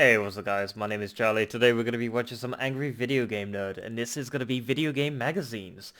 Hey, what's up guys, my name is Charlie. Today we're going to be watching some Angry Video Game Nerd, and this is going to be video game magazines.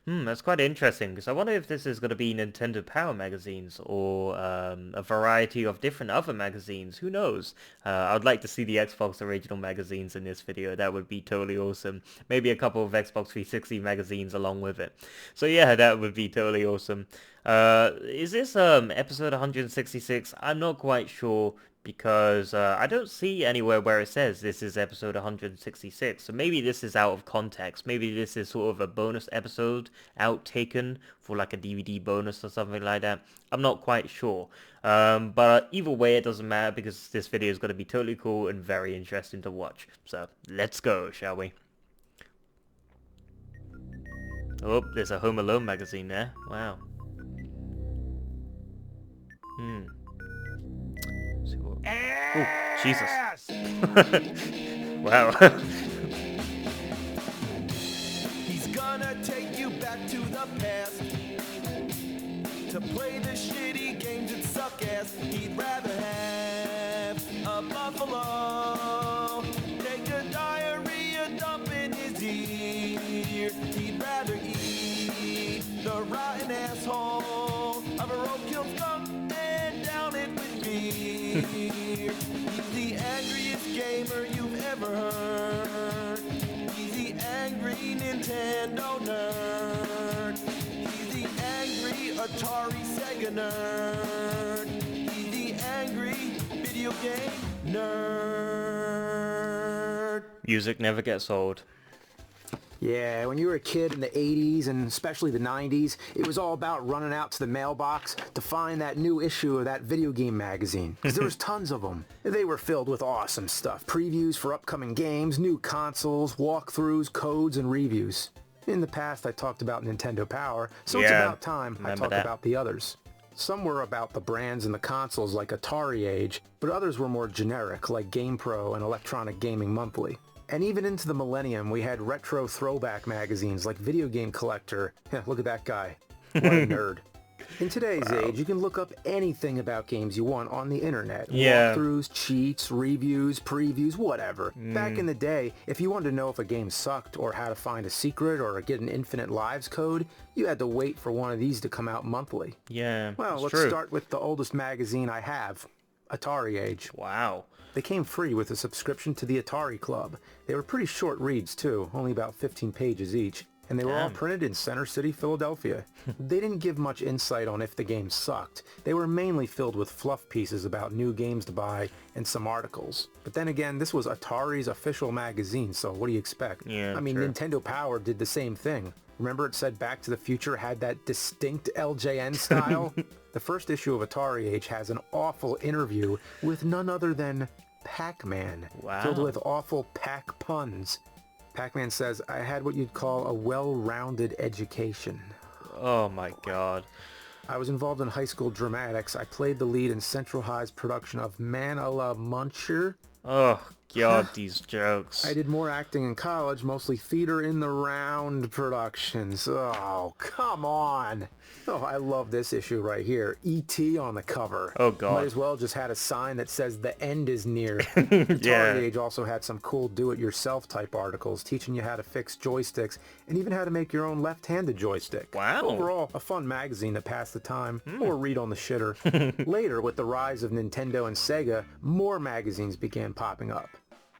That's quite interesting, because I wonder if this is going to be Nintendo Power magazines, or a variety of different other magazines, who knows? I'd like to see the Xbox original magazines in this video, that would be totally awesome. Maybe a couple of Xbox 360 magazines along with it. So yeah, that would be totally awesome. Is this episode 166? I'm not quite sure because I don't see anywhere where it says this is episode 166. So maybe this is out of context. Maybe this is sort of a bonus episode outtaken for like a DVD bonus or something like that. I'm not quite sure. But either way, it doesn't matter because this video is going to be totally cool and very interesting to watch. So let's go, shall we? Oh, there's a Home Alone magazine there. Wow. Oh, Jesus. Wow. He's gonna take you back to the past to play the shitty games that suck ass. He'd rather have a buffalo take a diarrhea dump in his ear. He'd rather eat the rotten asshole of a roadkill skunk and down it with beer. He's the angriest gamer you've ever heard. He's the angry Nintendo nerd. He's the angry Atari Sega nerd. He's the angry video game nerd. Music never gets old. Yeah, when you were a kid in the 80s and especially the 90s, it was all about running out to the mailbox to find that new issue of that video game magazine, because there was tons of them. They were filled with awesome stuff, previews for upcoming games, new consoles, walkthroughs, codes, and reviews. In the past, I talked about Nintendo Power, so it's about time I talk about the others. Some were about the brands and the consoles like Atari Age, but others were more generic like GamePro and Electronic Gaming Monthly. And even into the millennium, we had retro throwback magazines like Video Game Collector. Yeah, look at that guy. What a nerd. In today's age, you can look up anything about games you want on the internet. Walkthroughs, cheats, reviews, previews, whatever. Back in the day, if you wanted to know if a game sucked or how to find a secret or get an infinite lives code, you had to wait for one of these to come out monthly. Yeah, well, let's start with the oldest magazine I have, Atari Age. Wow. They came free with a subscription to the Atari Club. They were pretty short reads too, only about 15 pages each, and they were all printed in Center City, Philadelphia. They didn't give much insight on if the game sucked. They were mainly filled with fluff pieces about new games to buy and some articles. But then again, this was Atari's official magazine, so what do you expect? Yeah, I mean, Nintendo Power did the same thing. Remember it said Back to the Future had that distinct LJN style? The first issue of Atari Age has an awful interview with none other than Pac-Man, filled with awful Pac puns. Pac-Man says, I had what you'd call a well-rounded education. Oh my god. I was involved in high school dramatics. I played the lead in Central High's production of Man a la Muncher. Oh god, these jokes. I did more acting in college, mostly theater in the round productions. Oh, come on. Oh, I love this issue right here. E.T. on the cover. Oh god. Might as well just had a sign that says the end is near. Atari Age also had some cool do-it-yourself type articles teaching you how to fix joysticks and even how to make your own left-handed joystick. Wow. Overall, a fun magazine to pass the time or read on the shitter. Later, with the rise of Nintendo and Sega, more magazines began popping up.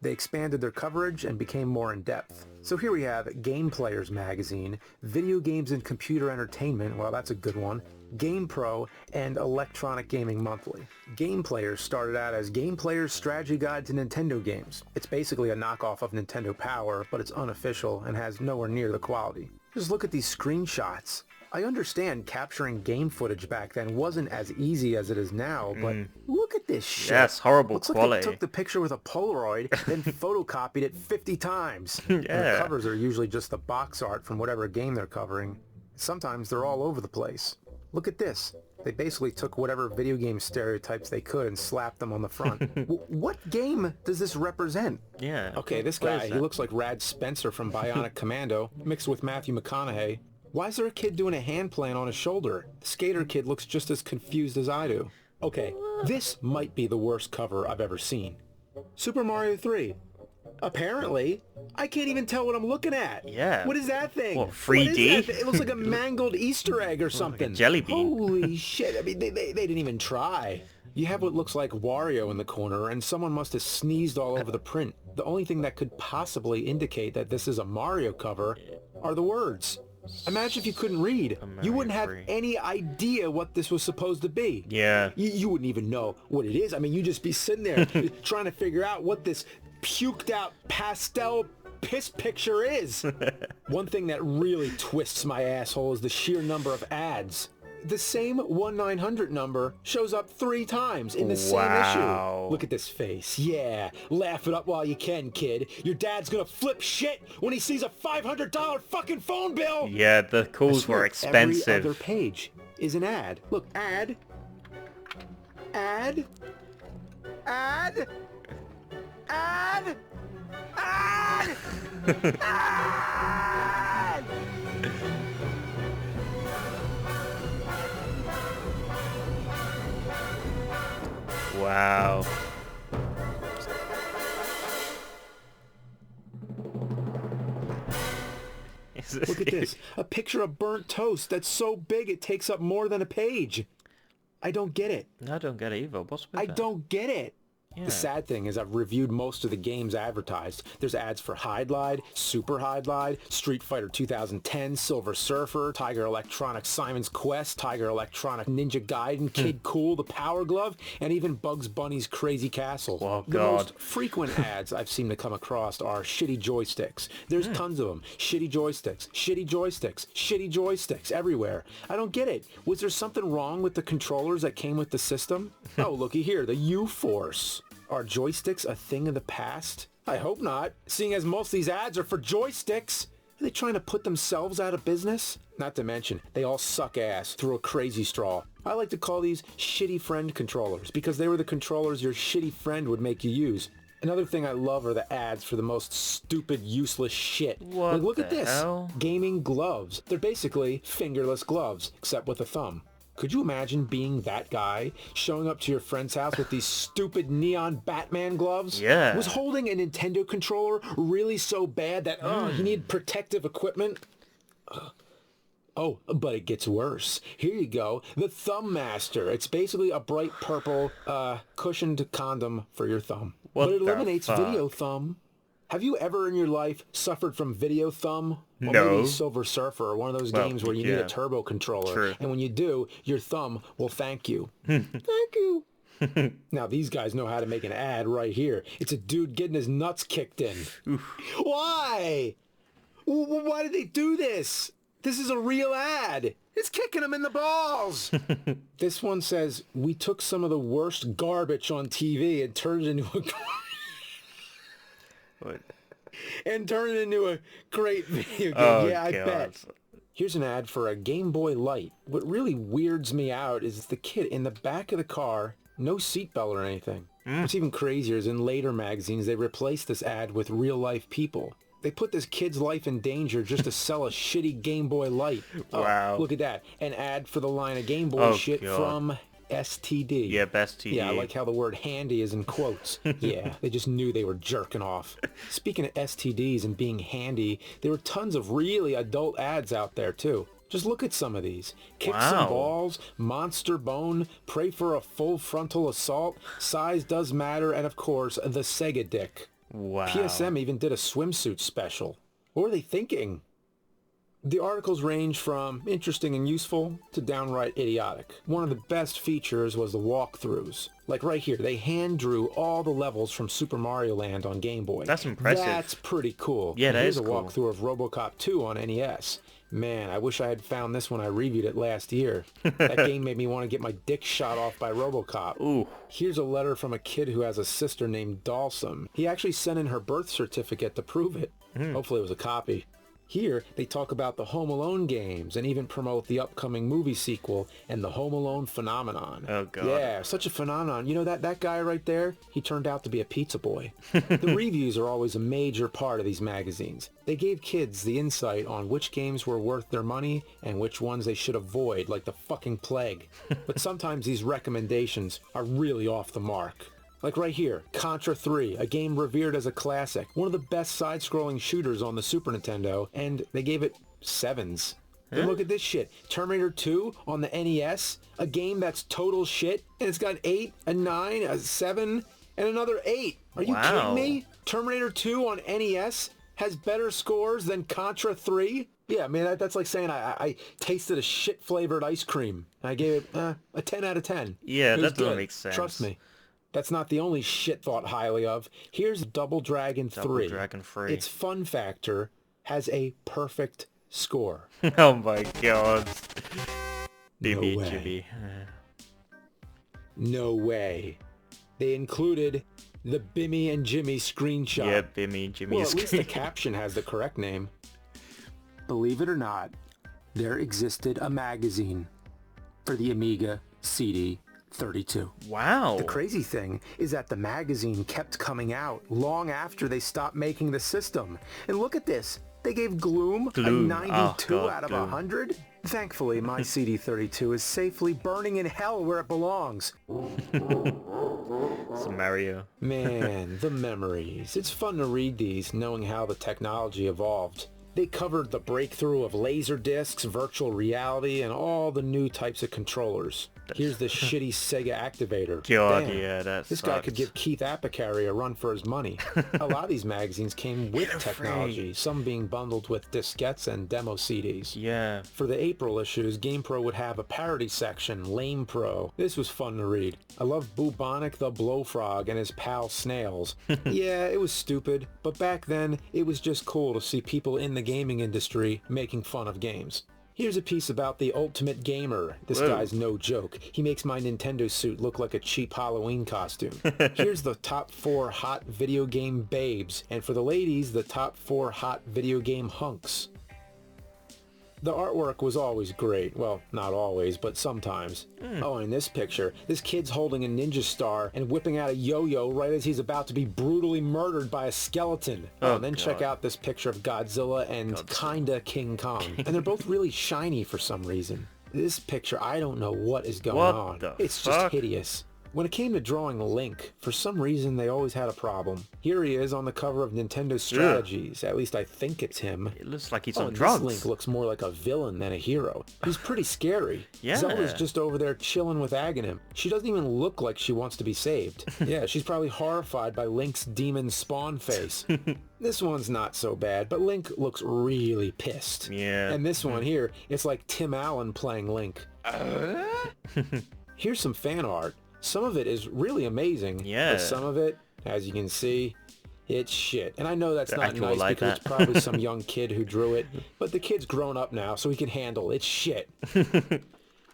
They expanded their coverage and became more in-depth. So here we have Game Players magazine, Video Games and Computer Entertainment, well that's a good one, GamePro, and Electronic Gaming Monthly. Game Players started out as Game Players' Strategy Guide to Nintendo Games. It's basically a knockoff of Nintendo Power, but it's unofficial and has nowhere near the quality. Just look at these screenshots. I understand capturing game footage back then wasn't as easy as it is now, but look at this shit. Yes, horrible Looks quality. like they took the picture with a Polaroid, then photocopied it 50 times. And the covers are usually just the box art from whatever game they're covering. Sometimes they're all over the place. Look at this. They basically took whatever video game stereotypes they could and slapped them on the front. What game does this represent? Yeah. Okay, this guy, he looks like Rad Spencer from Bionic Commando, mixed with Matthew McConaughey. Why is there a kid doing a hand plant on his shoulder? The skater kid looks just as confused as I do. Okay, this might be the worst cover I've ever seen. Super Mario 3. Apparently, I can't even tell what I'm looking at. Yeah. What is that thing? What, What 3D? is that? It looks like a mangled Easter egg or something. jelly bean. Holy shit. I mean, they didn't even try. You have what looks like Wario in the corner, and someone must have sneezed all over the print. The only thing that could possibly indicate that this is a Mario cover are the words. Imagine if you couldn't read. You wouldn't have any idea what this was supposed to be. Yeah. You wouldn't even know what it is. I mean, you'd just be sitting there trying to figure out what this puked out pastel piss picture is. One thing that really twists my asshole is the sheer number of ads. The same 1-900 number shows up 3 times in the same issue. Look at this face. Yeah, laugh it up while you can, kid. Your dad's gonna flip shit when he sees a $500 fucking phone bill. Yeah, the calls were expensive. Every other page is an ad. Look, ad. Ad. Ad. Ad. Ad. Ad. Wow. Look at this. A picture of burnt toast that's so big it takes up more than a page. I don't get it. I don't get it either. What's with I that? don't get it. Yeah. The sad thing is I've reviewed most of the games advertised. There's ads for Hydlide, Super Hydlide, Street Fighter 2010, Silver Surfer, Tiger Electronic Simon's Quest, Tiger Electronic Ninja Gaiden, Kid Cool, The Power Glove, and even Bugs Bunny's Crazy Castle. Oh, the God. most frequent ads I've seen to come across are shitty joysticks. There's tons of them. Shitty joysticks, shitty joysticks, shitty joysticks everywhere. I don't get it. Was there something wrong with the controllers that came with the system? Oh, looky here, the U-Force. Are joysticks a thing of the past? I hope not, seeing as most of these ads are for joysticks. Are they trying to put themselves out of business? Not to mention, they all suck ass through a crazy straw. I like to call these shitty friend controllers because they were the controllers your shitty friend would make you use. Another thing I love are the ads for the most stupid, useless shit. What Like, look the at this. hell? Gaming gloves. They're basically fingerless gloves, except with a thumb. Could you imagine being that guy, showing up to your friend's house with these stupid neon Batman gloves? Yeah. Was holding a Nintendo controller really so bad that, he needed protective equipment? Oh, but it gets worse. Here you go. The Thumb Master. It's basically a bright purple, cushioned condom for your thumb. What but it the eliminates fuck? video thumb. Have you ever in your life suffered from video thumb? Or No. maybe Silver Surfer, or one of those games where you need yeah. a turbo controller. True. And when you do, your thumb will thank you. Thank you. Now, these guys know how to make an ad right here. It's a dude getting his nuts kicked in. Why? Why did they do this? This is a real ad. It's kicking him in the balls. This one says, we took some of the worst garbage on TV and turned it into a... What? and turn it into a great video game. Oh, yeah, I God. bet. Here's an ad for a Game Boy Light. What really weirds me out is the kid in the back of the car, no seatbelt or anything. What's even crazier is in later magazines, they replaced this ad with real-life people. They put this kid's life in danger just to sell a shitty Game Boy Light. Wow. Oh, look at that. An ad for the line of Game Boy Oh, shit God. from STD. Yeah, best TD. Yeah, I like how the word handy is in quotes. Yeah, they just knew they were jerking off. Speaking of STDs and being handy, there were tons of really adult ads out there too. Just look at some of these. Kick Wow. some balls, monster bone, pray for a full frontal assault, size does matter, and of course, the Sega dick. Wow. PSM even did a swimsuit special. What were they thinking? The articles range from interesting and useful to downright idiotic. One of the best features was the walkthroughs. Like right here, they hand drew all the levels from Super Mario Land on Game Boy. That's impressive. That's pretty cool. Yeah, that Here's is a cool. walkthrough of RoboCop 2 on NES. Man, I wish I had found this when I reviewed it last year. That game made me want to get my dick shot off by RoboCop. Ooh. Here's a letter from a kid who has a sister named Dalsum. He actually sent in her birth certificate to prove it. Hopefully it was a copy. Here, they talk about the Home Alone games and even promote the upcoming movie sequel and the Home Alone phenomenon. Oh, God. Yeah, such a phenomenon. You know that guy right there? He turned out to be a pizza boy. The reviews are always a major part of these magazines. They gave kids the insight on which games were worth their money and which ones they should avoid, like the fucking plague. But sometimes these recommendations are really off the mark. Like right here, Contra 3, a game revered as a classic, one of the best side-scrolling shooters on the Super Nintendo, and they gave it 7s. Then look at this shit. Terminator 2 on the NES, a game that's total shit, and it's got 8, a 9, a 7, and another 8. Are you kidding me? Terminator 2 on NES has better scores than Contra 3? Yeah, I mean, that's like saying I tasted a shit-flavored ice cream. I gave it a 10 out of 10. Yeah, that doesn't good. make sense. Trust me. That's not the only shit thought highly of. Here's Double Dragon 3. Double Dragon 3. Its fun factor has a perfect score. Oh my god. No way. No way. They included the Bimmy and Jimmy screenshot. Yeah, Bimmy and Jimmy. Well, at least the caption has the correct name. Believe it or not, there existed a magazine for the Amiga CD32. Wow. The crazy thing is that the magazine kept coming out long after they stopped making the system. And look at this. They gave Gloom a 92 out of 100. Thankfully, my CD32 is safely burning in hell where it belongs. It's Mario. Man, the memories. It's fun to read these, knowing how the technology evolved. They covered the breakthrough of laser discs, virtual reality, and all the new types of controllers. Here's the shitty Sega activator. God, Damn, yeah, this guy could give Keith Apicary a run for his money. A lot of these magazines came with technology, some being bundled with diskettes and demo CDs. Yeah. For the April issues, GamePro would have a parody section, Lame Pro. This was fun to read. I love Bubonic the Blowfrog and his pal Snails. Yeah, it was stupid, but back then, it was just cool to see people in the gaming industry making fun of games. Here's a piece about the Ultimate Gamer. This guy's no joke. He makes my Nintendo suit look like a cheap Halloween costume. Here's the top 4 hot video game babes, and for the ladies, the top 4 hot video game hunks. The artwork was always great. Well, not always, but sometimes. Oh, and in this picture, this kid's holding a ninja star and whipping out a yo-yo right as he's about to be brutally murdered by a skeleton. Oh, and then check out this picture of Godzilla and kinda King Kong. And they're both really shiny for some reason. This picture, I don't know what is going on. It's just hideous. When it came to drawing Link, for some reason they always had a problem. Here he is on the cover of Nintendo Strategies. At least I think it's him. It looks like he's on drugs. This Link looks more like a villain than a hero. He's pretty scary. Yeah. Zelda's just over there chilling with Aghanim. She doesn't even look like she wants to be saved. Yeah, she's probably horrified by Link's demon spawn face. This one's not so bad, but Link looks really pissed. Yeah. And this one here, it's like Tim Allen playing Link. Here's some fan art. Some of it is really amazing, yeah. But some of it, as you can see, it's shit. And I know that's not nice like because it's probably some young kid who drew it, but the kid's grown up now, so he can handle it. It's shit.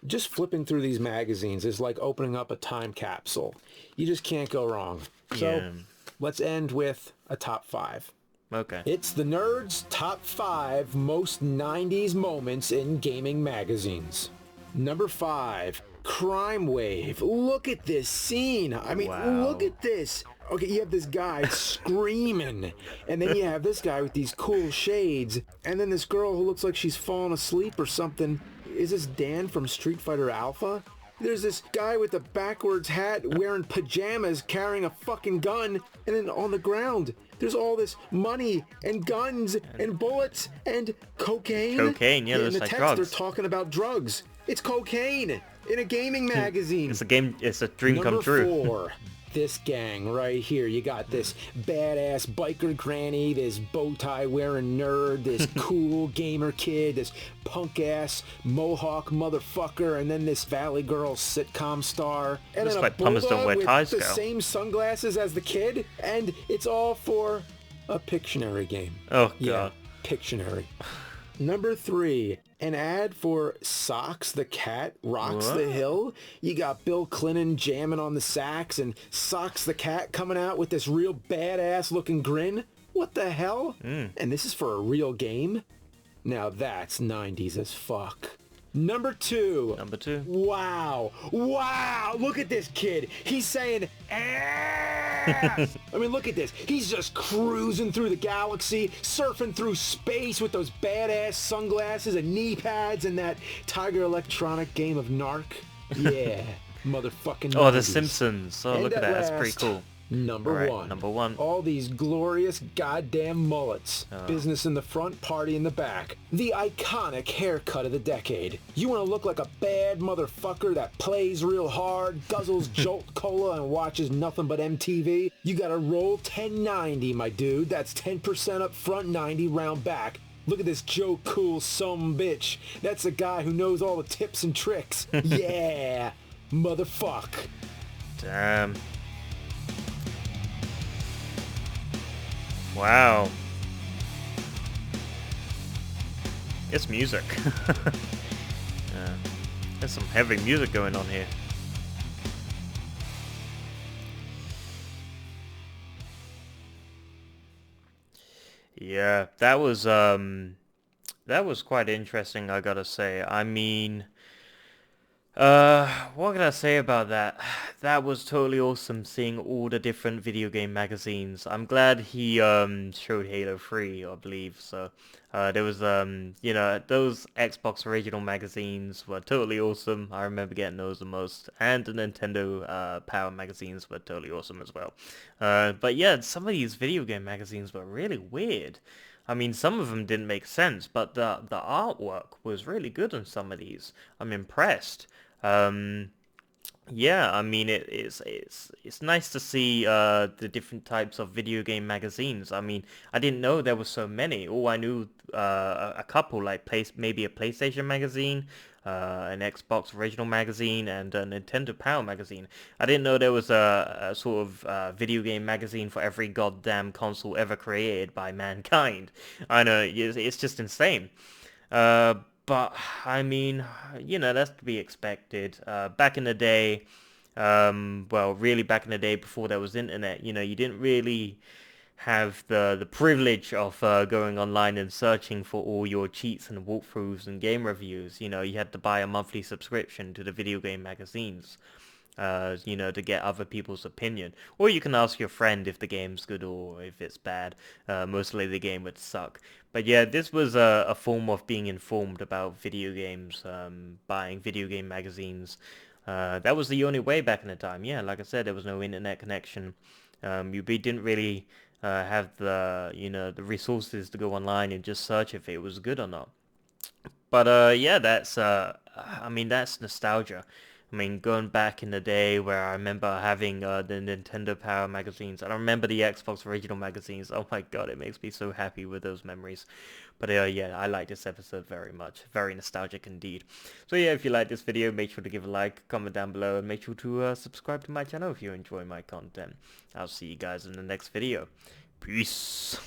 Just flipping through these magazines is like opening up a time capsule. You just can't go wrong. So let's end with a top 5. Okay. It's the Nerd's Top 5 Most 90s Moments in Gaming Magazines. Number 5. Crime Wave. Look at this scene. I mean, look at this. Okay, you have this guy screaming, and then you have this guy with these cool shades, and then this girl who looks like she's fallen asleep or something. Is this Dan from Street Fighter Alpha? There's this guy with a backwards hat wearing pajamas carrying a fucking gun, and then on the ground there's all this money and guns and bullets and cocaine. Cocaine, yeah, in there's the like text drugs. they're talking about drugs. It's cocaine in a gaming magazine. It's a dream come true. Number 4. This gang right here. You got this badass biker granny, this bow tie wearing nerd, this cool gamer kid, this punk ass mohawk motherfucker, and then this Valley Girl sitcom star, and Looks then like a pummels don't bulldog wear with ties, the girl. same sunglasses as the kid, and it's all for a Pictionary game. Oh, Yeah, God. Pictionary. Number 3, an ad for Socks the Cat Rocks the Hill. You got Bill Clinton jamming on the sax and Socks the Cat coming out with this real badass looking grin. What the hell? And this is for a real game? Now that's 90s as fuck. Number 2. Number 2. Wow. Wow. Look at this kid. He's saying ass. I mean, look at this. He's just cruising through the galaxy, surfing through space with those badass sunglasses and knee pads and that Tiger Electronic game of Narc. Yeah. motherfucking Oh, The 90s. Simpsons. Oh, And look at at that. That's pretty last, cool. number Alright, one. number one. All these glorious goddamn mullets. Business in the front, party in the back. The iconic haircut of the decade. You want to look like a bad motherfucker that plays real hard, guzzles Jolt Cola, and watches nothing but MTV? You gotta roll 1090, my dude. That's 10% up front, 90 round back. Look at this Joe Cool bitch. That's a guy who knows all the tips and tricks. Yeah, motherfuck. Damn. Wow. It's music. Yeah. There's some heavy music going on here. Yeah, that was quite interesting, I gotta say. I mean, what can I say about that? That was totally awesome seeing all the different video game magazines. I'm glad he showed Halo 3, I believe. So there was you know, those Xbox original magazines were totally awesome. I remember getting those the most, and the Nintendo Power magazines were totally awesome as well. But yeah, some of these video game magazines were really weird. I mean, some of them didn't make sense, but the artwork was really good on some of these. I'm impressed. Um, yeah, I mean it's nice to see the different types of video game magazines. I mean, I didn't know there were so many. Oh, I knew a couple like maybe a PlayStation magazine, an Xbox original magazine, and a Nintendo Power magazine. I didn't know there was a sort of video game magazine for every goddamn console ever created by mankind. I know it's just insane. Uh, but I mean, you know, that's to be expected. Back in the day, well, really back in the day before there was internet, you know, you didn't really have the privilege of going online and searching for all your cheats and walkthroughs and game reviews. You know, you had to buy a monthly subscription to the video game magazines. You know, to get other people's opinion. Or you can ask your friend if the game's good or if it's bad. Mostly the game would suck. But yeah, this was a form of being informed about video games, buying video game magazines. That was the only way back in the time. Yeah, like I said, there was no internet connection. Didn't really have the, you know, the resources to go online and just search if it was good or not. But yeah, I mean, that's nostalgia. I mean, going back in the day where I remember having the Nintendo Power magazines, and I remember the Xbox original magazines. Oh my god, it makes me so happy with those memories. But yeah, I like this episode very much. Very nostalgic indeed. So yeah, if you like this video, make sure to give a like, comment down below, and make sure to subscribe to my channel if you enjoy my content. I'll see you guys in the next video. Peace.